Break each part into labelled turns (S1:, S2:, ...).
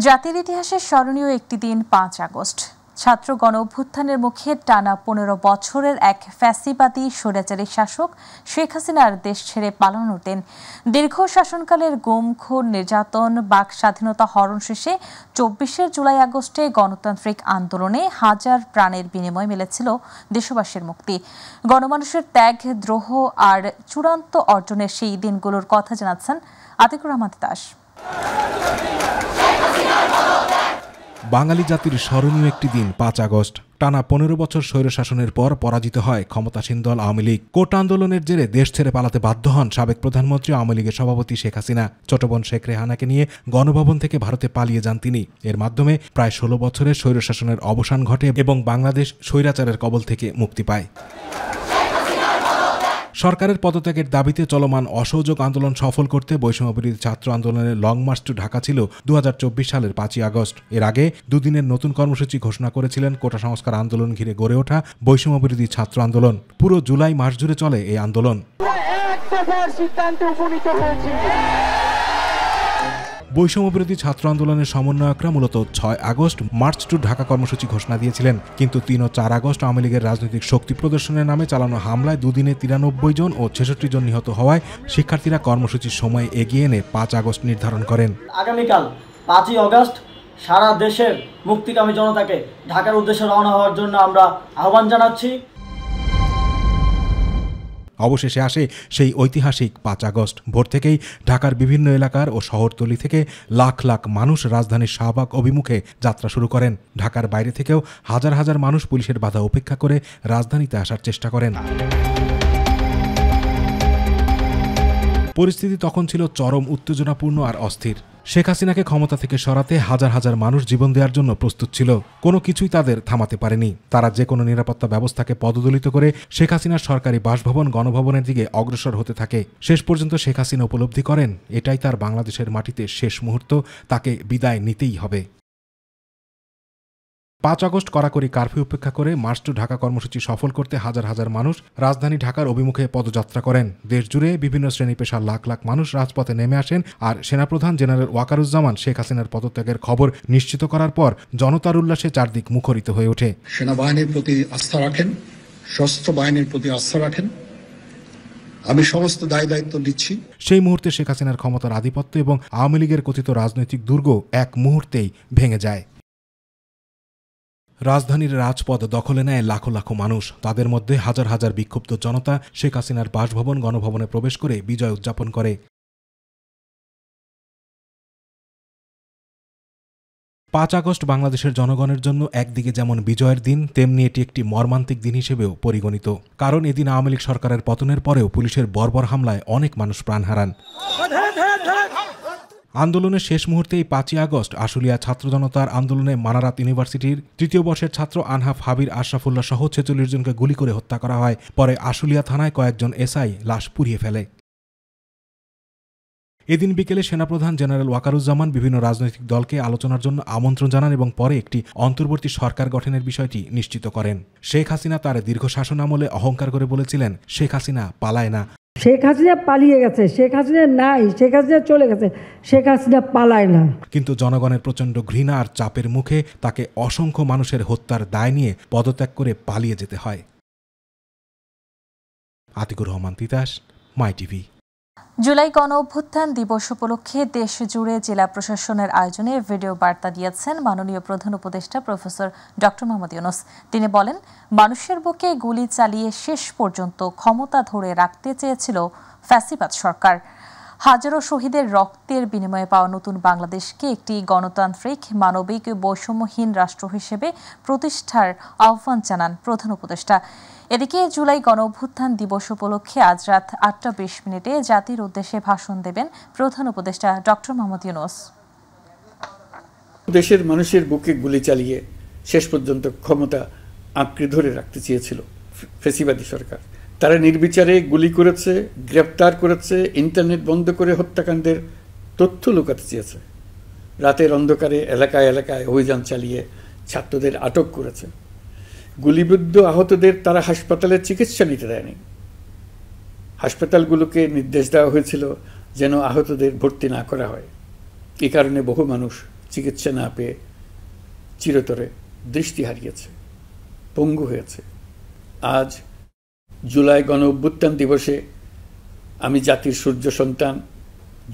S1: জাতির ইতিহাসে স্মরণীয় একটি দিন ৫ আগস্ট। ছাত্র গণ অভ্যুত্থানের মুখে টানা ১৫ বছরের এক ফ্যাসিবাদী স্বৈরাচারী শাসক শেখ হাসিনার দেশ ছেড়ে পালানোর দিন। দীর্ঘ শাসনকালের গুম, খুন, নির্যাতন, বাক স্বাধীনতা হরণ শেষে ২৪ জুলাই আগস্টে গণতান্ত্রিক আন্দোলনে হাজার প্রাণের বিনিময়ে মিলেছিল দেশবাসীর মুক্তি। গণমানুষের ত্যাগ, দ্রোহ আর চূড়ান্ত অর্জনের সেই দিনগুলোর কথা জানাচ্ছেন আতিকুর রহমান দাস।
S2: বাঙালি জাতির স্মরণীয় একটি দিন ৫ আগস্ট। টানা ১৫ বছর স্বৈরশাসনের পর পরাজিত হয় ক্ষমতাসীন দল আওয়ামী লীগ। কোটা আন্দোলনের জেরে দেশ ছেড়ে পালাতে বাধ্য হন সাবেক প্রধানমন্ত্রী আওয়ামী লীগের সভাপতি শেখ হাসিনা। ছোট বোন শেখ রেহানাকে নিয়ে গণভবন থেকে ভারতে পালিয়ে যান তিনি। এর মাধ্যমে প্রায় ১৬ বছরের স্বৈরশাসনের অবসান ঘটে এবং বাংলাদেশ স্বৈরাচারের কবল থেকে মুক্তি পায়। সরকারের পদত্যাগের দাবিতে চলমান অসহযোগ আন্দোলন সফল করতে বৈষম্যবিরোধী ছাত্র আন্দোলনের লং মার্চ টু ঢাকা ছিল ২০২৪ সালের ৫ই আগস্ট। এর আগে দুদিনের নতুন কর্মসূচি ঘোষণা করেছিলেন কোটা সংস্কার আন্দোলন ঘিরে গড়ে ওঠা বৈষম্যবিরোধী ছাত্র আন্দোলন। পুরো জুলাই মাস জুড়ে চলে এই আন্দোলন। বৈষম্যবিরোধী ছাত্র আন্দোলনের সমন্বয়করা মূলত ৬ আগস্ট মার্চ টু ঢাকা কর্মসূচি ঘোষণা দিয়েছিলেন, কিন্তু ৩ ও ৪ আগস্ট আওয়ামী লীগের রাজনৈতিক শক্তি প্রদর্শনের নামে চালানো হামলায় দুদিনে ৯৩ জন ও ৬৬ জন নিহত হওয়ায় শিক্ষার্থীরা কর্মসূচির সময় এগিয়ে এনে ৫ আগস্ট নির্ধারণ করেন।
S3: আগামীকাল ৫ই আগস্ট সারা দেশের মুক্তিকামী জনতাকে ঢাকার উদ্দেশ্যে রওনা হওয়ার জন্য আমরা আহ্বান জানাচ্ছি।
S2: অবশেষে আসে সেই ঐতিহাসিক ৫ আগস্ট। ভোর থেকেই ঢাকার বিভিন্ন এলাকার ও শহরতলি থেকে লাখ লাখ মানুষ রাজধানীর শাহবাগ অভিমুখে যাত্রা শুরু করেন। ঢাকার বাইরে থেকেও হাজার হাজার মানুষ পুলিশের বাধা উপেক্ষা করে রাজধানীতে আসার চেষ্টা করেন। পরিস্থিতি তখন ছিল চরম উত্তেজনাপূর্ণ আর অস্থির। শেখ হাসিনাকে ক্ষমতা থেকে সরাতে হাজার হাজার মানুষ জীবন দেওয়ার জন্য প্রস্তুত ছিল। কোনো কিছুই তাদের থামাতে পারেনি। তারা যে কোনো নিরাপত্তা ব্যবস্থাকে পদদলিত করে শেখ হাসিনার সরকারি বাসভবন গণভবনের দিকে অগ্রসর হতে থাকে। শেষ পর্যন্ত শেখ হাসিনা উপলব্ধি করেন এটাই তার বাংলাদেশের মাটিতে শেষ মুহূর্ত, তাকে বিদায় নিতেই হবে। ৫ আগস্ট কড়াকড়ি কারফিউ উপেক্ষা করে মার্চ টু ঢাকা কর্মসূচি সফল করতে হাজার হাজার মানুষ রাজধানী ঢাকার অভিমুখে পদযাত্রা করেন। দেশ জুড়ে বিভিন্ন শ্রেণী পেশার লাখ লাখ মানুষ রাজপথে নেমে আসেন। আর সেনাপ্রধান জেনারেল ওয়াকারুজ্জামান শেখ হাসিনার পদত্যাগের খবর নিশ্চিত করার পর জনতার উল্লাসে চারদিক মুখরিত হয়ে ওঠে।
S4: সেনাবাহিনীর প্রতি আস্থা রাখেন, সশস্ত্র বাহিনীর প্রতি আস্থা রাখেন, আমি সমস্ত দায়িত্ব দিচ্ছি। সেই মুহূর্তে শেখ হাসিনার ক্ষমতার আধিপত্য এবং আওয়ামী লীগের কথিত রাজনৈতিক দুর্গ এক মুহূর্তেই ভেঙে যায়। রাজধানীর রাজপথ দখলে নেয় লাখো লাখো মানুষ। তাদের মধ্যে হাজার হাজার বিক্ষুব্ধ জনতা শেখ হাসিনার বাসভবন গণভবনে প্রবেশ করে বিজয় উদযাপন করে। ৫ আগস্ট বাংলাদেশের জনগণের জন্য একদিকে যেমন বিজয়ের দিন, তেমনি এটি একটি মর্মান্তিক দিন হিসেবেও পরিগণিত। কারণ এদিন আওয়ামী লীগ সরকারের পতনের পরেও পুলিশের বর্বর হামলায় অনেক মানুষ প্রাণ হারান। আন্দোলনের শেষ মুহূর্তেই ৫ই আগস্ট আশুলিয়া ছাত্র জনতার আন্দোলনে মানারাত ইউনিভার্সিটির ৩য় বর্ষের ছাত্র আনহাফ হাবির আশরাফুল্লাহ সহ ৪৬ জনকে গুলি করে হত্যা করা হয়। পরে আশুলিয়া থানায় কয়েকজন এসআই লাশ পুড়িয়ে ফেলে। এদিন বিকেলে সেনাপ্রধান জেনারেল ওয়াকারুজ্জামান বিভিন্ন রাজনৈতিক দলকে আলোচনার জন্য আমন্ত্রণ জানান এবং পরে একটি অন্তর্বর্তী সরকার গঠনের বিষয়টি নিশ্চিত করেন। শেখ হাসিনা তার দীর্ঘ শাসন আমলে অহংকার করে বলেছিলেন, শেখ হাসিনা পালায় না।
S5: শেখ হাসিনা পালিয়ে গেছে, শেখ হাসিনা নাই, শেখ হাসিনা চলে গেছে, শেখ হাসিনা পালায় না।
S2: কিন্তু জনগণের প্রচণ্ড ঘৃণা আর চাপের মুখে তাকে অসংখ্য মানুষের হত্যার দায় নিয়ে পদত্যাগ করে পালিয়ে যেতে হয়। আতিকুর রহমান তিতাস, মাই টিভি।
S1: জুলাই গণ অভ্যুত্থান দিবস উপলক্ষে দেশ জুড়ে জেলা প্রশাসনের আয়োজনে ভিডিও বার্তা দিয়েছেন মাননীয় প্রধান উপদেষ্টা প্রফেসর ডক্টর মোহাম্মদ ইউনূস। তিনি বলেন, মানুষের বুকে গুলি চালিয়ে শেষ পর্যন্ত ক্ষমতা ধরে রাখতে চেয়েছিল ফ্যাসিবাদ সরকার। হাজারো শহীদের রক্তের বিনিময়ে পাওয়া নতুন বাংলাদেশকে একটি গণতান্ত্রিক, মানবিক, বৈষম্যহীন রাষ্ট্র হিসেবে প্রতিষ্ঠার আহ্বান জানান প্রধান উপদেষ্টা। এদিকে জুলাই গণ অভ্যুত্থান দিবস উপলক্ষে আজ রাত ৮টা ২০ জাতির উদ্দেশ্যে ভাষণ দেবেন প্রধান উপদেষ্টা ডক্টর মোহাম্মদ ইউনূস।
S6: দেশের মানুষের বুকে গুলি চালিয়ে শেষ পর্যন্ত ক্ষমতা আঁকড়ে ধরে রাখতে চেয়েছিল ফ্যাসিবাদী সরকার। তারা নির্বিচারে গুলি করেছে, গ্রেপ্তার করেছে, ইন্টারনেট বন্ধ করে হত্যাকাণ্ডের তথ্য লুকাতে চেয়েছে। রাতের অন্ধকারে এলাকায় এলাকায় অভিযান চালিয়ে ছাত্রদের আটক করেছে। গুলিবিদ্ধ আহতদের তারা হাসপাতালে চিকিৎসা নিতে দেয়নি। হাসপাতালগুলোকে নির্দেশ দেওয়া হয়েছিল যেন আহতদের ভর্তি না করা হয়। এই কারণে বহু মানুষ চিকিৎসা না পেয়ে চিরতরে দৃষ্টি হারিয়েছে, পঙ্গু হয়েছে। আজ জুলাই গণ অভ্যুত্থান দিবসে আমি জাতির সূর্য সন্তান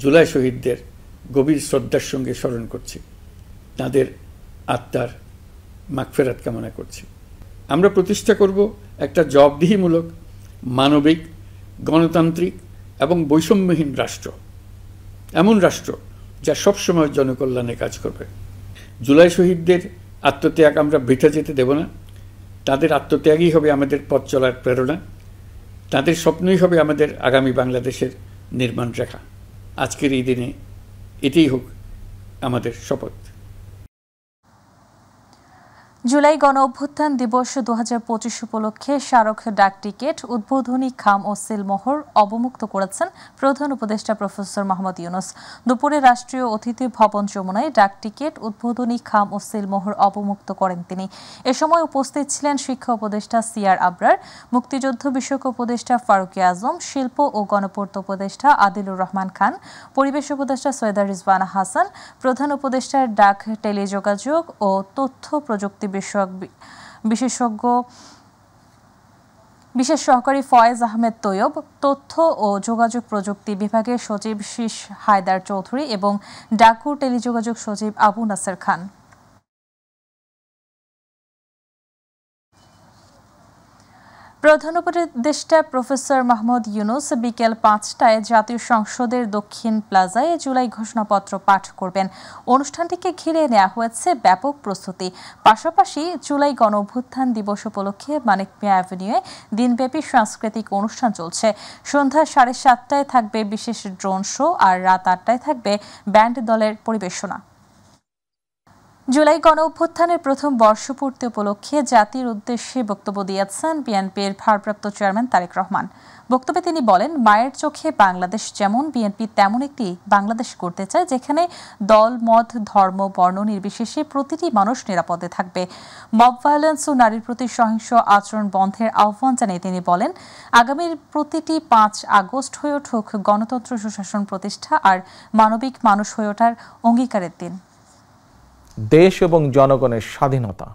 S6: জুলাই শহীদদের গভীর শ্রদ্ধার সঙ্গে স্মরণ করছি, তাদের আত্মার মাগফিরাত কামনা করছি। আমরা প্রতিষ্ঠা করব একটা জবাবদিহিমূলক, মানবিক, গণতান্ত্রিক এবং বৈষম্যহীন রাষ্ট্র, এমন রাষ্ট্র যা সবসময় জনকল্যাণে কাজ করবে। জুলাই শহীদদের আত্মত্যাগ আমরা বৃথা যেতে দেব না। তাদের আত্মত্যাগই হবে আমাদের পথ চলার প্রেরণা, তাদের স্বপ্নই হবে আমাদের আগামী বাংলাদেশের নির্মাণ রেখা। আজকের এই দিনে এটাই হোক আমাদের শপথ।
S1: জুলাই গণ অভ্যুত্থান দিবস 2025 উপলক্ষে স্মারক ডাক টিকিট, উদ্বোধনী খাম ও সিলমোহর অবমুক্ত করেছেন প্রধান উপদেষ্টা প্রফেসর মোহাম্মদ ইউনূস। দুপুরে রাষ্ট্রীয় অতিথি ভবন যমুনায় ডাক টিকিট, উদ্বোধনী খাম ও সিলমোহর অবমুক্ত করেন তিনি। এ সময় উপস্থিত ছিলেন শিক্ষা উপদেষ্টা সিআর আবরার, মুক্তিযুদ্ধ বিষয়ক উপদেষ্টা ফারুকী আজম, শিল্প ও গণপূর্ত উপদেষ্টা আদিলুর রহমান খান, পরিবেশ উপদেষ্টা সৈয়দা রিজওয়ানা হাসান, প্রধান উপদেষ্টার ডাক, টেলিযোগাযোগ ও তথ্য প্রযুক্তি বিশেষ সহকারী ফয়েজ আহমেদ তৈয়ব, তথ্য ও যোগাযোগ প্রযুক্তি বিভাগের সচিব শীষ হায়দার চৌধুরী এবং ডাকু টেলিযোগাযোগ সচিব আবু নাসের খান। প্রধান উপদেষ্টা প্রফেসর মোহাম্মদ ইউনূস বিকেল 5টায় জাতীয় সংসদের দক্ষিণ প্লাজায় জুলাই ঘোষণাপত্র পাঠ করবেন। অনুষ্ঠানটিকে ঘিরে নেওয়া হয়েছে ব্যাপক প্রস্তুতি। পাশাপাশি জুলাই গণ অভ্যুত্থান দিবস উপলক্ষে মানিক মিয়া অ্যাভিনিউয়ে দিনব্যাপী সাংস্কৃতিক অনুষ্ঠান চলছে। সন্ধ্যা 7:30টায় থাকবে বিশেষ ড্রোন শো, আর রাত 8টায় থাকবে ব্যান্ড দলের পরিবেশনা। জুলাই গণ অভ্যুত্থানের প্রথম বর্ষপূর্তি উপলক্ষে জাতির উদ্দেশ্যে বক্তব্য দিয়েছেন বিএনপির ভারপ্রাপ্ত চেয়ারম্যান তারেক রহমান। বক্তব্যে তিনি বলেন, মায়ের চোখে বাংলাদেশ যেমন, বিএনপি তেমন একটি বাংলাদেশ করতে চায় যেখানে দল, মত, ধর্ম, বর্ণ নির্বিশেষে প্রতিটি মানুষ নিরাপদে থাকবে। মব ভায়োলেন্স ও নারীর প্রতি সহিংস আচরণ বন্ধের আহ্বান জানিয়ে তিনি বলেন, আগামীর প্রতিটি 5 আগস্ট হয়ে উঠুক গণতন্ত্র, সুশাসন প্রতিষ্ঠা আর মানবিক মানুষ হয়ে ওঠার অঙ্গীকারের দিন।
S7: দেশ এবং জনগণের স্বাধীনতা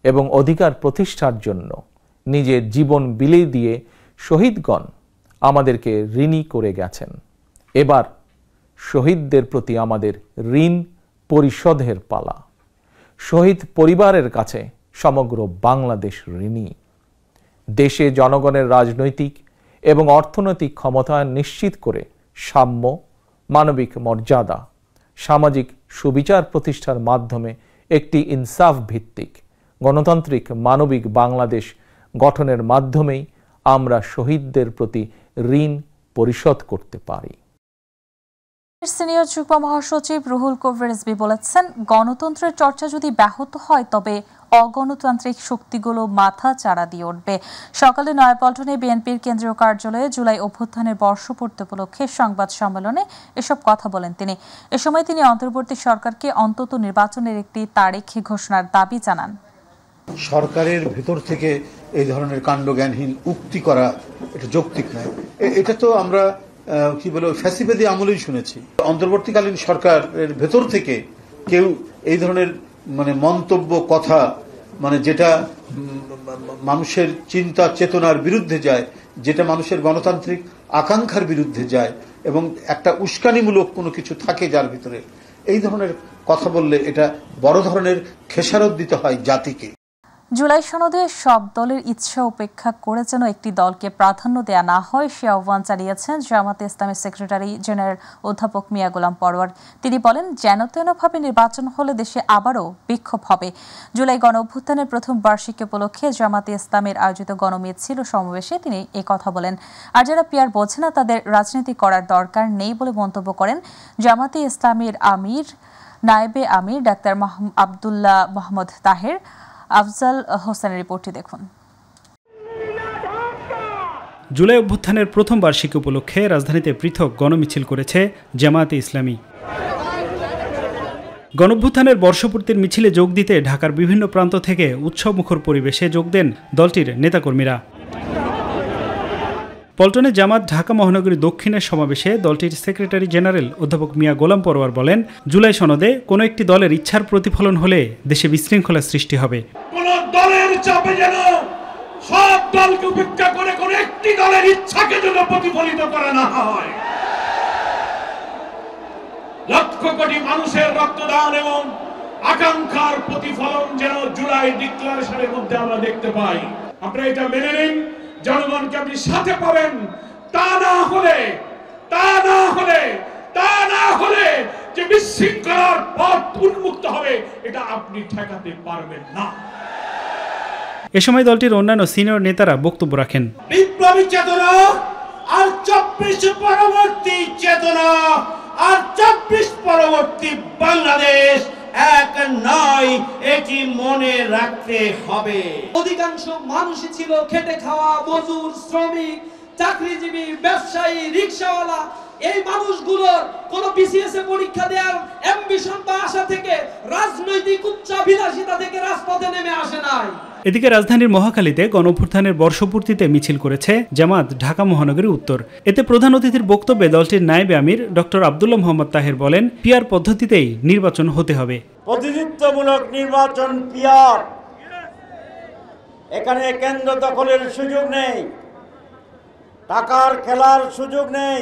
S7: এবং অধিকার প্রতিষ্ঠার জন্য নিজের জীবন বিলিয়ে দিয়ে শহীদগণ আমাদেরকে ঋণী করে গেছেন। এবার শহীদদের প্রতি আমাদের ঋণ পরিশোধের পালা। শহীদ পরিবারের কাছে সমগ্র বাংলাদেশ ঋণী। দেশে জনগণের রাজনৈতিক এবং অর্থনৈতিক ক্ষমতায়ন নিশ্চিত করে সাম্য, মানবিক মর্যাদা, সামাজিক সুবিচার প্রতিষ্ঠার মাধ্যমে একটি ইনসাফ ভিত্তিক গণতান্ত্রিক মানবিক বাংলাদেশ গঠনের মাধ্যমেই আমরা শহীদদের প্রতি ঋণ পরিশোধ করতে পারি।
S1: সিনিয়র যুগ্ম মহাসচিব রুহুল কবির রিজভী বলেছেন, গণতন্ত্রের চর্চা যদি ব্যাহত হয় তবে অগণতান্ত্রিক শক্তিগুলো মাথা চাড়া দিয়ে উঠবে। সকালে নয়াপল্টনে বিএনপির কেন্দ্রীয় কার্যালয়ে জুলাই অভ্যুত্থানের বর্ষপূর্তি উপলক্ষে সংবাদ সম্মেলনে এসব কথা বলেন তিনি। এ সময় তিনি অন্তর্বর্তী সরকারকে অন্তত নির্বাচনের একটি তারিখ ঘোষণার দাবি জানান।
S8: সরকারের ভেতর থেকে এই ধরনের কাণ্ডজ্ঞানহীন উক্তি করা এটা যৌক্তিক নয়। এটা তো আমরা কি বলে ফ্যাসিবাদী আমলেই শুনেছি। অন্তর্বর্তীকালীন সরকারের ভেতর থেকে কেউ এই ধরনের মন্তব্য, কথা যেটা মানুষের চিন্তা চেতনার বিরুদ্ধে যায়, যেটা মানুষের গণতান্ত্রিক আকাঙ্ক্ষার বিরুদ্ধে যায় এবং একটা উস্কানিমূলক কোনো কিছু থাকে যার ভিতরে, এই ধরনের কথা বললে এটা বড় ধরনের খেসারত দিতে হয় জাতিকে।
S1: জুলাই সনদে সব দলের ইচ্ছা উপেক্ষা করে যেন একটি দলকে প্রাধান্য দেয়া না হয় সে আহ্বান জানিয়েছেন জামাতে ইসলামের সেক্রেটারি জেনারেল অধ্যাপক মিয়া গোলাম পরোয়ার। তিনি বলেন, যেন তেনভাবে নির্বাচন হলে দেশে আবারও বিক্ষোভ হবে। জুলাই গণ অভ্যুত্থানের প্রথম বার্ষিকী উপলক্ষে জামাতে ইসলামের আয়োজিত গণমিছিল সমাবেশে তিনি এই কথা বলেন। আর যারা পিয়ার বোঝে না তাদের রাজনীতি করার দরকার নেই বলে মন্তব্য করেন জামাতে ইসলামের আমির, নায়েবে আমির ডাক্তার আবদুল্লাহ মোহাম্মদ তাহের। আফজাল হোসেনের রিপোর্টটি দেখুন।
S9: জুলাই অভ্যুত্থানের প্রথম বার্ষিকী উপলক্ষে রাজধানীতে পৃথক গণমিছিল করেছে জামায়াতে ইসলামী। গণঅভ্যুত্থানের বর্ষপূর্তির মিছিলে যোগ দিতে ঢাকার বিভিন্ন প্রান্ত থেকে উৎসবমুখর পরিবেশে যোগ দেন দলটির নেতাকর্মীরা। পল্টনে জামাত ঢাকা মহানগরী দক্ষিণের সমাবেশে দলটির সেক্রেটারি জেনারেল অধ্যাপক মিয়া গোলাম পরোয়ার বলেন, জুলাই সনদে কোনো একটি দলের ইচ্ছার প্রতিফলন হলে দেশে বিশৃঙ্খলা সৃষ্টি হবে।
S10: কোন দলের চাপে যেন সব দলকে উপেক্ষা করে কোন একটি দলের ইচ্ছাকে যেন প্রতিফলিত করা না হয়। লক্ষ কোটি মানুষের রক্তদান এবং আকাঙ্ক্ষার প্রতিফলন যেন জুলাই ডিক্লারেশনের মধ্যে আমরা দেখতে পাই। আপনারা এটা মেনে নিন, জনগণকে আপনি সাথে পাবেন। তা না হলে যে বিশৃঙ্খলার পথ উন্মুক্ত হবে এটা আপনি ঠেকাতে পারবেন না।
S9: এ সময় দলটির অন্যান্য সিনিয়র নেতারা বক্তব্য রাখেন।
S10: বিপ্লবী চেতনা আর 24 পরবর্তী চেতনা আর 24 পরবর্তী বাংলাদেশ এক নয়, এটি মনে রাখতে হবে।
S11: অধিকাংশ মানুষই ছিল খেটে খাওয়া মজুর, শ্রমিক, চাকরিজীবী, ব্যবসায়ী, রিকশাওয়ালা। এই মানুষগুলোর কোনো বিসিএস এ পরীক্ষা দেওয়ার অ্যাম্বিশন বা আশা থেকে, রাজনৈতিক উচ্চাভিলাষিতা থেকে রাজপথে নেমে আসে নাই।
S9: এদিকে রাজধানীর মহাখালীতে গণঅভ্যুত্থানের বর্ষপূর্তিতে মিছিল করেছে জামাত ঢাকা মহানগরী উত্তর। এতে প্রধান অতিথির বক্তব্যে দলটির নায়েবে আমির ডক্টর আব্দুল্লাহ মোহাম্মদ তাহের বলেন, পিআর পদ্ধতিতেই নির্বাচন হতে হবে।
S12: প্রতিনিধিত্বমূলক নির্বাচন পিআর, এখানে কেন্দ্র দখলের সুযোগ নেই, টাকার খেলার সুযোগ নেই।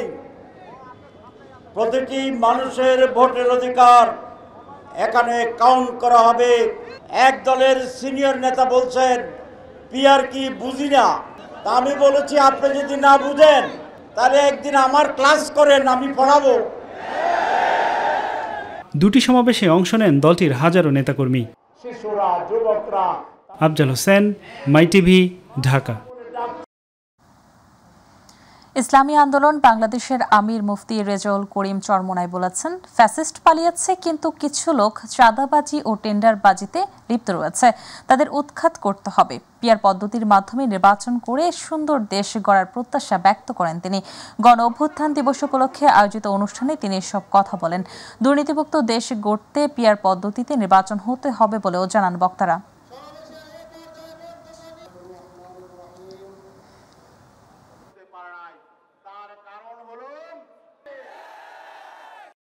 S12: প্রতিটি মানুষের ভোটের অধিকার এখানে কাউন্ট করা হবে। এক দলের সিনিয়র নেতা বলছেন পিআর কি বুঝি না। তা আমি বলেছি, আপনি যদি না বুঝেন তাহলে একদিন আমার ক্লাস করেন, আমি পড়াবো।
S9: দুটি সমাবেশে অংশ নেন দলটির হাজারো নেতাকর্মী।
S12: শিশুরা, যুবকরা।
S9: আফজাল হোসেন, মাই টিভি, ঢাকা।
S1: ইসলামী আন্দোলন বাংলাদেশের আমির মুফতি রেজাউল করিম চরমোনাই বলেছেন, ফ্যাসিস্ট পালিয়েছে, কিন্তু কিছু লোক চাঁদাবাজি ও টেন্ডারবাজিতে লিপ্ত রয়েছে, তাদের উৎখাত করতে হবে। পিআর পদ্ধতির মাধ্যমে নির্বাচন করে সুন্দর দেশ গড়ার প্রত্যাশা ব্যক্ত করেন তিনি। গণ অভ্যুত্থান দিবস উপলক্ষে আয়োজিত অনুষ্ঠানে তিনি এসব কথা বলেন। দুর্নীতিমুক্ত দেশ গড়তে পিআর পদ্ধতিতে নির্বাচন হতে হবে বলেও জানান বক্তারা।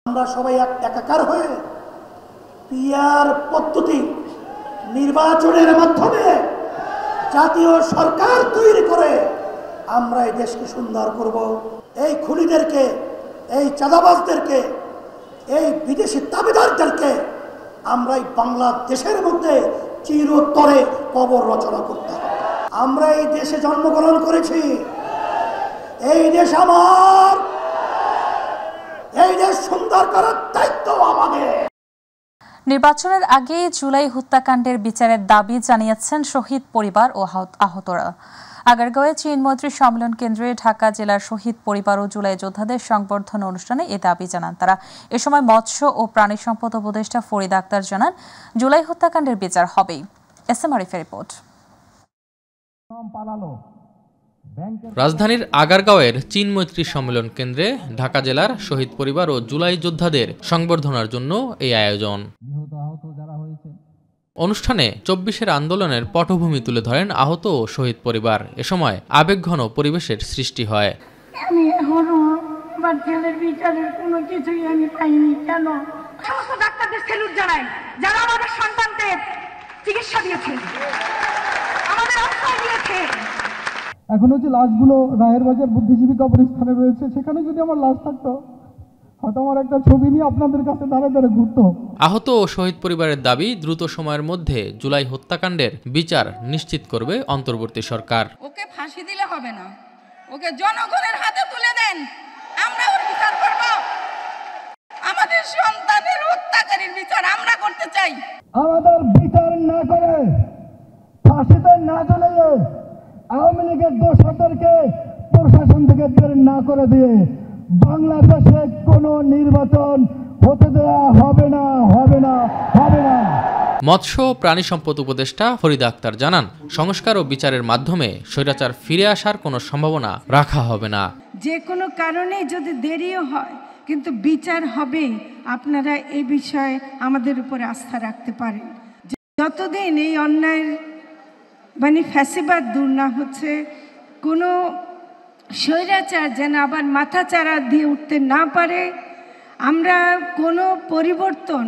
S13: আমরা সবাই একাকার হয়ে পিআর পদ্ধতি নির্বাচনের মাধ্যমে জাতীয় সরকার তৈরি করে আমরা এই দেশকে সুন্দর করব। এই খুনিদেরকে, এই চাঁদাবাজদেরকে, এই বিদেশি দাবিদারদেরকে আমরা এই বাংলাদেশের মধ্যে চিরতরে কবর রচনা করতে হবে। আমরা এই দেশে জন্মগ্রহণ করেছি, এই দেশ আমার, এই দেশ সুন্দর করার দায়িত্ব আমাদের।
S1: নির্বাচনের আগে জুলাই হত্যাকাণ্ডের বিচারের দাবি জানিয়েছেন শহীদ পরিবার ও আহতরা। আগারগাঁওয়ে চিনমৈত্রী সম্মেলন কেন্দ্রে ঢাকা জেলার শহীদ পরিবার ও জুলাই যোদ্ধাদের সংবর্ধনা অনুষ্ঠানে এ দাবি জানান তারা। এ সময় মৎস্য ও প্রাণী সম্পদ উপদেষ্টা ফরিদ আক্তার জানান, জুলাই হত্যাকাণ্ডের বিচার হবেই। এসএম আরিফের রিপোর্ট।
S14: রাজধানীর আগারগাঁওয়ের চিনমৈত্রী সম্মেলন কেন্দ্রে ঢাকা জেলার শহীদ পরিবার ও জুলাই যোদ্ধাদের সংবর্ধনার জন্য এই আয়োজন। অনুষ্ঠানে 24-এর আন্দোলনের পটভূমি তুলে ধরেন আহত ও শহীদ পরিবার। এ সময় আবেগঘন পরিবেশের সৃষ্টি হয়।
S15: আমি এখনো আমার ছেলের বিচারের কোনো কিছুই আমি পাইনি। কেন? সমস্ত ডাক্তারদের স্যালুট জানাই, যারা আমাদের সন্তানদের চিকিৎসা দিয়েছে, আমাদের আশ্রয় দিয়েছে।
S16: এখনো যে লাশগুলো রায়ের বাজার বুদ্ধিজীবী কবরস্থানে রয়েছে, সেখানে যদি আমার লাশ থাকতো, হয়তো আমার একটা ছবি নিয়ে আপনাদের কাছে দাঁড়িয়ে দাঁড়িয়ে ঘুরতো।
S14: আহত ও শহীদ পরিবারের দাবি, দ্রুত সময়ের মধ্যে জুলাই হত্যাকাণ্ডের বিচার নিশ্চিত করবে অন্তর্বর্তী সরকার।
S15: ওকে ফাঁসি দিলে হবে না, ওকে জনগণের হাতে তুলে দেন, আমরা ওর বিচার করব। আমাদের সন্তানের হত্যাকারীর বিচার আমরা করতে চাই।
S16: আমাদের বিচার না করে, ফাঁসিতে না ঝুলিয়ে, আওয়ামী লীগের দোষরদেরকে প্রশাসন থেকে বের না করে দিয়ে বাংলাদেশে কোনো নির্বাচন হতে দেওয়া হবে না, হবে না, হবে না।
S14: মৎস্য প্রাণী সম্পদ উপদেষ্টা ফরিদ আক্তার জানান, সংস্কার ও বিচারের মাধ্যমে স্বৈরাচার ফিরে আসার কোনো সম্ভাবনা রাখা হবে না।
S15: যে কোনো কারণে যদি দেরিও হয়, কিন্তু বিচার হবে। আপনারা এই বিষয়ে আমাদের উপরে আস্থা রাখতে পারেন। যতদিন এই অন্যায়ের ফ্যাসিবাদ দূর না হচ্ছে, কোনো স্বৈরাচার যেন আবার মাথাচাড়া দিয়ে উঠতে না পারে, আমরা কোনো পরিবর্তন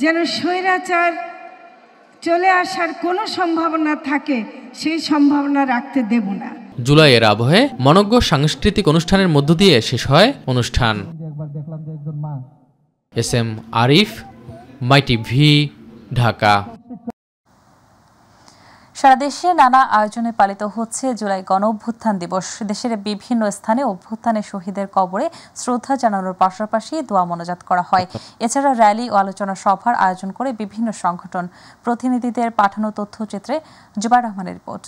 S15: যেন স্বৈরাচার চলে আসার কোনো সম্ভাবনা থাকে সেই সম্ভাবনা রাখতে দেব না।
S14: জুলাইয়ের আবহে মনোজ্ঞ সাংস্কৃতিক অনুষ্ঠানের মধ্য দিয়ে শেষ হয় অনুষ্ঠান। এস.এম. আরিফ, মাইটিভি, ঢাকা।
S1: সারা দেশে নানা আয়োজনে পালিত হচ্ছে জুলাই গণঅভ্যুত্থান দিবস। দেশের বিভিন্ন স্থানে অভ্যুত্থানে শহীদের কবরে শ্রদ্ধা জানানোর পাশাপাশি দোয়া মোনাজাত করা হয়। এছাড়া র্যালি ও আলোচনা সভার আয়োজন করে বিভিন্ন সংগঠন। প্রতিনিধিদের পাঠানো তথ্যচিত্রে জুবাইর রহমানের রিপোর্ট।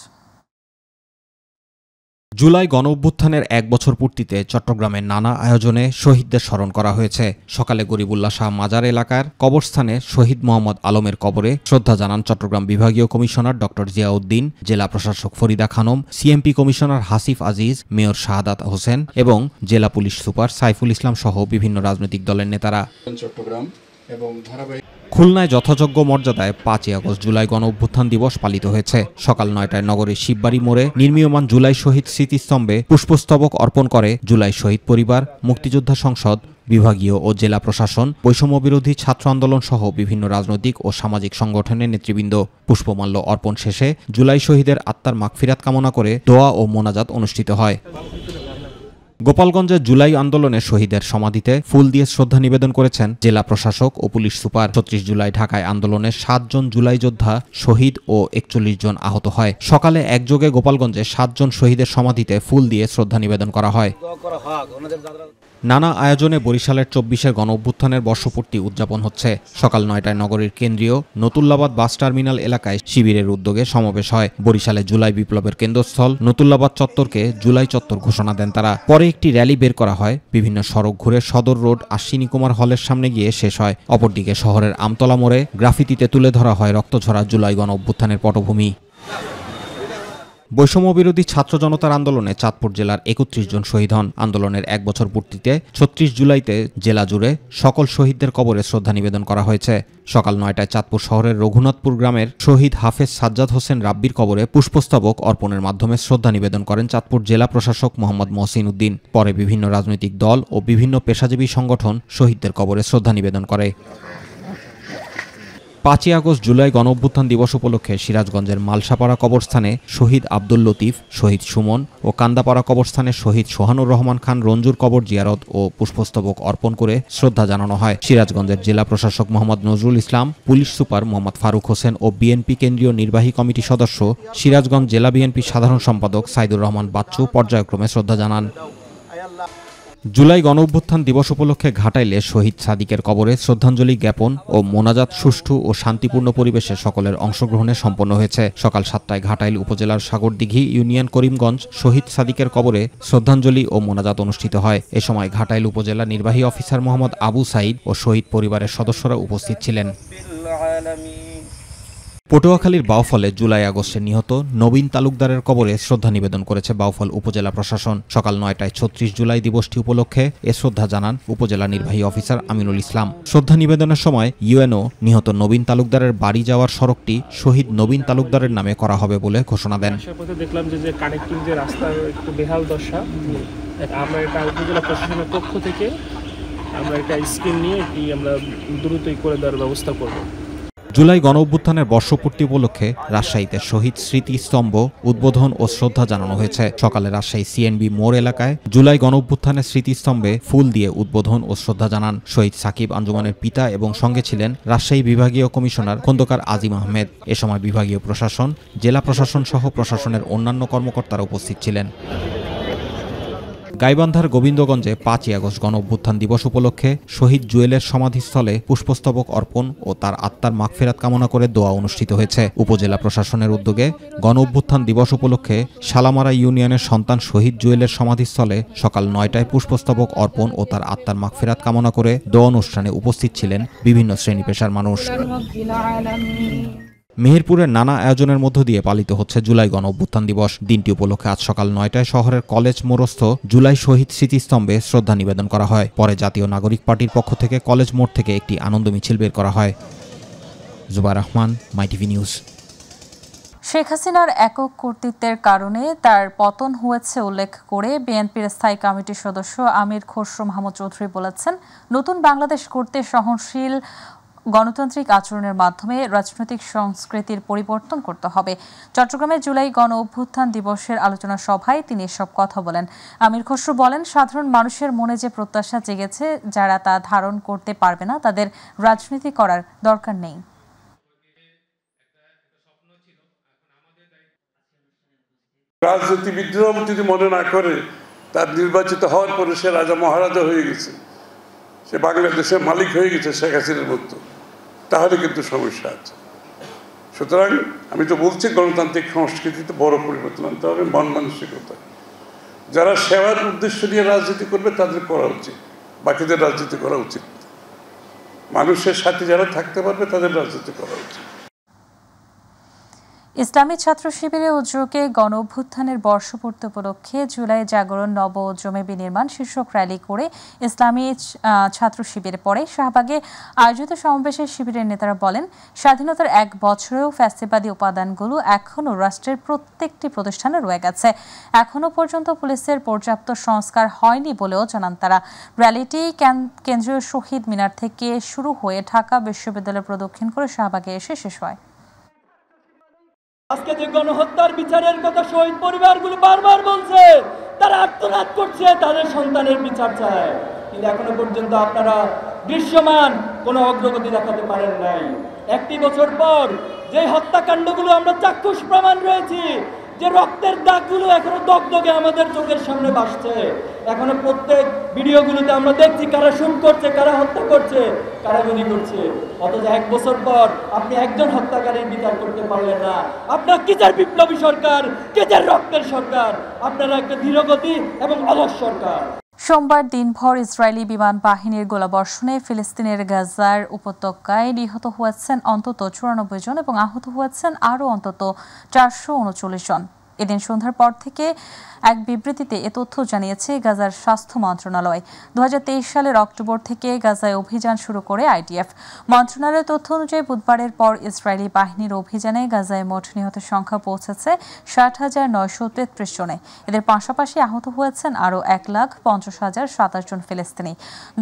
S17: জুলাই গণঅভ্যুত্থানের ১ বছর পূর্তিতে চট্টগ্রামের নানা আয়োজনে শহীদদের স্মরণ করা হয়েছে। সকালে গরিবুল্লাহ শাহ মাজার এলাকার কবরস্থানে শহীদ মোহাম্মদ আলমের কবরে শ্রদ্ধা জানান চট্টগ্রাম বিভাগীয় কমিশনার ডক্টর জিয়াউদ্দিন, জেলা প্রশাসক Farida Khanam, CMP commissioner Hasif Aziz, mayor Shahadat Hossain এবং জেলা পুলিশ সুপার সাইফুল ইসলাম সহ বিভিন্ন রাজনৈতিক দলের নেতারা। খুলনায় যথাযোগ্য মর্যাদায় ৫ই আগস্ট জুলাই গণঅভ্যুত্থান দিবস পালিত হয়েছে। সকাল ৯টায় নগরের শিববাড়ি মোড়ে নির্মীয়মান জুলাই শহীদ স্মৃতিস্তম্ভে পুষ্পস্তবক অর্পণ করে জুলাই শহীদ পরিবার, মুক্তিযোদ্ধা সংসদ, বিভাগীয় ও জেলা প্রশাসন, বৈষম্য বিরোধী ছাত্র আন্দোলন সহ বিভিন্ন রাজনৈতিক ও সামাজিক সংগঠনের নেতৃবৃন্দ। পুষ্পমাল্য অর্পণ শেষে জুলাই শহীদের আত্মার মাগফিরাত কামনা করে দোয়া ও মোনাজাত অনুষ্ঠিত হয়। গোপালগঞ্জে জুলাই আন্দোলনে শহীদের সমাধিতে ফুল দিয়ে শ্রদ্ধা নিবেদন করেছেন জেলা প্রশাসক ও পুলিশ সুপার। ৩৬ জুলাই ঢাকায় আন্দোলনে ৭ জন জুলাই যোদ্ধা শহীদ ও ৪১ জন আহত হয়। সকালে একযোগে গোপালগঞ্জে ৭ জন শহীদের সমাধিতে ফুল দিয়ে শ্রদ্ধা নিবেদন করা হয়। নানা আয়োজনে বরিশালের ২৪-এর গণঅভ্যুত্থানের বর্ষপূর্তি উদযাপন হচ্ছে। সকাল ৯টায় নগরীর কেন্দ্রীয় নতুল্লাবাদ বাস টার্মিনাল এলাকায় শিবিরের উদ্যোগে সমাবেশ হয়। বরিশালে জুলাই বিপ্লবের কেন্দ্রস্থল নতুল্লাবাদ চত্বরকে জুলাই চত্বর ঘোষণা দেন তারা। পরে একটি র্যালি বের করা হয়। বিভিন্ন সড়ক ঘুরে সদর রোড আশ্বিনী কুমার হলের সামনে গিয়ে শেষ হয়। অপরদিকে শহরের আমতলা মোড়ে গ্রাফিতিতে তুলে ধরা হয় রক্তঝরা জুলাই গণঅভ্যুত্থানের পটভূমি। বৈষম্য বিরোধী ছাত্র জনতার আন্দোলনে চাঁদপুর জেলার ৩১ জন শহীদ হন। আন্দোলনের ১ বছর পূর্তিতে ৩৬ জুলাইতে জেলা জুড়ে সকল শহীদদের কবরে শ্রদ্ধা নিবেদন করা হয়েছে। সকাল ৯টায় চাঁদপুর শহরের রঘুনাথপুর গ্রামের শহীদ হাফেজ সাজ্জাদ হোসেন রাব্বির কবরে পুষ্পস্তবক অর্পণের মাধ্যমে শ্রদ্ধা নিবেদন করেন চাঁদপুর জেলা প্রশাসক মোহাম্মদ মহসিন উদ্দিন। পরে বিভিন্ন রাজনৈতিক দল ও বিভিন্ন পেশাজীবী সংগঠন শহীদদের কবরে শ্রদ্ধা নিবেদন করে। ৫ই আগস্ট জুলাই গণঅভ্যুত্থান দিবস উপলক্ষে সিরাজগঞ্জের মালসাপাড়া কবরস্থানে শহীদ আব্দুল লতিফ, শহীদ সুমন ও কান্দাপাড়া কবরস্থানে শহীদ সোহানুর রহমান খান রঞ্জুর কবর জিয়ারত ও পুষ্পস্তবক অর্পণ করে শ্রদ্ধা জানানো হয়। সিরাজগঞ্জের জেলা প্রশাসক মোহাম্মদ নজরুল ইসলাম, পুলিশ সুপার মোহাম্মদ ফারুক হোসেন ও বিএনপি কেন্দ্রীয় নির্বাহী কমিটি সদস্য, সিরাজগঞ্জ জেলা বিএনপি সাধারণ সম্পাদক সাইদুর রহমান বাচ্চু পর্যায়ক্রমে শ্রদ্ধা জানান। জুলাই গণঅভ্যুত্থান দিবস উপলক্ষে ঘাটাইলে শহীদ সাদিকের কবরে শ্রদ্ধাঞ্জলি জ্ঞাপন ও মোনাজাত সুষ্ঠু ও শান্তিপূর্ণ পরিবেশে সকলের অংশগ্রহণে সম্পন্ন হয়েছে। সকাল ৭টায় ঘাটাইল উপজেলার সাগরদিঘি ইউনিয়ন করিমগঞ্জ শহীদ সাদিকের কবরে শ্রদ্ধাঞ্জলি ও মোনাজাত অনুষ্ঠিত হয়। এ সময় ঘাটাইল উপজেলা নির্বাহী অফিসার মোহাম্মদ আবু সাইদ ও শহীদ পরিবারের সদস্যরা উপস্থিত ছিলেন। পটুয়াখালীর বাউফলে জুলাই আগস্টে নিহত নবীন তালুকদারের কবরে শ্রদ্ধা নিবেদন করেছে বাউফল উপজেলা প্রশাসন। সকাল ৯টায় ৩৬ জুলাই দিবসটি উপলক্ষে এ শ্রদ্ধা জানান উপজেলা নির্বাহী অফিসার আমিনুল ইসলাম। শ্রদ্ধা নিবেদনের সময় ইউএনও নিহত নবীন তালুকদারের বাড়ি যাওয়ার সড়কটি শহীদ নবীন তালুকদারের নামে করা হবে বলে ঘোষণা দেন।
S18: দেখলাম যে কানেক্টিং যে রাস্তার একটু বেহাল দশা, আমরা এটা উপজেলা প্রশাসনের পক্ষ থেকে আমরা একটা স্কিম নিয়ে আমরা দ্রুতই করে দেওয়ার ব্যবস্থা করব।
S17: জুলাই গণঅভ্যুত্থানের বর্ষপূর্তি উপলক্ষে রাজশাহীতে শহীদ স্মৃতিস্তম্ভ উদ্বোধন ও শ্রদ্ধা জানানো হয়েছে। সকালে রাজশাহী সিএনবি মোড় এলাকায় জুলাই গণঅভ্যুত্থানের স্মৃতিস্তম্ভে ফুল দিয়ে উদ্বোধন ও শ্রদ্ধা জানান শহীদ সাকিব আঞ্জুমানের পিতা এবং সঙ্গে ছিলেন রাজশাহী বিভাগীয় কমিশনার খন্দকার আজিম আহমেদ। এ সময় বিভাগীয় প্রশাসন, জেলা প্রশাসন সহ প্রশাসনের অন্যান্য কর্মকর্তারা উপস্থিত ছিলেন। গাইবান্ধার গোবিন্দগঞ্জে ৫ই আগস্ট গণঅভ্যুত্থান দিবস উপলক্ষে শহীদ জুয়েলের সমাধিস্থলে পুষ্পস্তবক অর্পণ ও তার আত্মার মাগফিরাত কামনা করে দোয়া অনুষ্ঠিত হয়েছে। উপজেলা প্রশাসনের উদ্যোগে গণঅভ্যুত্থান দিবস উপলক্ষে শালামারা ইউনিয়নের সন্তান শহীদ জুয়েলের সমাধিস্থলে সকাল ৯টায় পুষ্পস্তবক অর্পণ ও তার আত্মার মাগফিরাত কামনা করে দোয়া অনুষ্ঠানে উপস্থিত ছিলেন বিভিন্ন শ্রেণী পেশার মানুষ। মেহেরপুরের নানা আয়োজনের মধ্য দিয়ে পালিত হচ্ছে জুলাই গণঅভ্যুত্থান দিবস। দিনটি উপলক্ষে আজ সকাল ৯টায় শহরের কলেজ মোড়স্থ জুলাই শহীদ স্মৃতিস্তম্ভে শ্রদ্ধা নিবেদন করা হয়। পরে জাতীয় নাগরিক পার্টির পক্ষ থেকে কলেজ মোড় থেকে একটি আনন্দ মিছিল বের করা হয়। Zubair Rahman, my TV news.
S1: শেখ হাসিনার একক কর্তৃত্বের কারণে তার পতন হয়েছে উল্লেখ করে বিএনপির স্থায়ী কমিটির সদস্য আমির খসরু মাহমুদ চৌধুরী বলেছেন, নতুন বাংলাদেশ গড়তে সহনশীল গণতান্ত্রিক আচরণের মাধ্যমে রাজনৈতিক সংস্কৃতির পরিবর্তন করতে হবে। চট্টগ্রামে জুলাই গণ অভ্যুত্থান দিবসের আলোচনা সভায় তিনি এসব কথা বলেন। আমির খসরু বলেন, সাধারণ মানুষের মনে যে প্রত্যাশা জেগেছে, যারা তা ধারণ করতে পারবে না তাদের রাজনীতি করার দরকার নেই।
S19: রাজনীতিবিদরাও যদি মনে না করে তার নির্বাচিত হওয়ার পরে সে রাজা মহারাজা হয়ে গেছে, সে বাংলাদেশের মালিক হয়ে গেছে শেখ হাসিনার মতো, তাহলে কিন্তু সমস্যা আছে। সুতরাং আমি তো বলছি গণতান্ত্রিক সংস্কৃতিতে বড় পরিবর্তন আনতে হবে, মন মানসিকতা। যারা সেবার উদ্দেশ্য নিয়ে রাজনীতি করবে তাদের করা উচিত, বাকিদের রাজনীতি করা উচিত। মানুষের সাথে যারা থাকতে পারবে তাদের রাজনীতি করা উচিত।
S1: ইসলামী ছাত্র শিবিরের উদ্যোগে গণ অভ্যুত্থানের বর্ষপূর্তি উপলক্ষে জুলাই জাগরণ নব জমে বিনির্মাণ শীর্ষক র্যালি করে ইসলামী ছাত্র শিবির পরে শাহবাগে আয়োজিত সমাবেশে শিবিরের নেতারা বলেন, স্বাধীনতার 1 বছরেও ফ্যাসিবাদী উপাদানগুলো এখনও রাষ্ট্রের প্রত্যেকটি প্রতিষ্ঠানে রয়ে গেছে। এখনও পর্যন্ত পুলিশের পর্যাপ্ত সংস্কার হয়নি বলেও জানান তারা। র্যালিটি কেন্দ্রীয় শহীদ মিনার থেকে শুরু হয়ে ঢাকা বিশ্ববিদ্যালয় প্রদক্ষিণ করে শাহবাগে এসে শেষ হয়।
S11: আজকে যে গণহত্যার বিচারের কথা শহীদ পরিবারগুলো বারবার বলছে, তারা আত্মনাদ করছে, তাদের সন্তানের বিচার চায়, কিন্তু এখনো পর্যন্ত আপনারা দৃশ্যমান কোনো অগ্রগতি দেখাতে পারেন নাই। 1 বছর পর যে হত্যাকাণ্ডগুলো আমরা চাক্ষুষ প্রমাণ রয়েছি, যে রক্তের দাগগুলো এখনো দগদগে আমাদের চোখের সামনে ভাসছে, এখনো প্রত্যেক ভিডিওগুলোতে আমরা দেখছি কারা খুন করছে, কারা হত্যা করছে, কারা গুলি করছে। অথচ 1 বছর পর আপনি একজন হত্যাকারীর বিচার করতে পারলেন না। আপনার কিসের বিপ্লবী সরকার, কিসের রক্তের সরকার? আপনারা একটা ধীরগতি এবং অলস সরকার।
S1: সোমবার দিনভর ইসরায়েলি বিমান বাহিনীর গোলাবর্ষণে ফিলিস্তিনের গাজার উপত্যকায় নিহত হয়েছেন অন্তত 94 জন এবং আহত হয়েছেন আরও অন্তত 439 জন। এদিন সন্ধ্যার পর থেকে এক বিবৃতিতে এ তথ্য জানিয়েছে গাজার স্বাস্থ্য মন্ত্রণালয়। 2023 সালের অক্টোবর থেকে গাজায় অভিযান শুরু করে আইডিএফ। মন্ত্রণালয়ের তথ্য অনুযায়ী বুধবারের পর ইসরায়েলি বাহিনীর অভিযানে গাজায় মোট নিহতের সংখ্যা পৌঁছেছে 60,933 জনে। এদের পাশাপাশি আহত হয়েছেন আরও 1,50,027 জন ফিলিস্তিনি।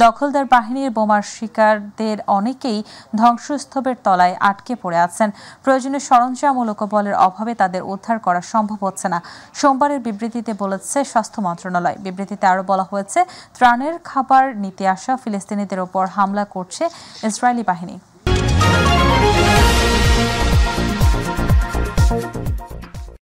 S1: দখলদার বাহিনীর বোমার শিকারদের অনেকেই ধ্বংসস্তূপের তলায় আটকে পড়ে আছেন। প্রয়োজনীয় সরঞ্জাম ও লোকবলের অভাবে তাদের উদ্ধার করা সম্ভব হচ্ছে না, সোমবারের বিবৃতিতে বলেছে স্বাস্থ্য মন্ত্রণালয়। বিবৃতিতে আরও বলা হয়েছে, ত্রাণের খাবার নিতে আসা ফিলিস্তিনিদের ওপর হামলা করছে ইসরায়েলি বাহিনী।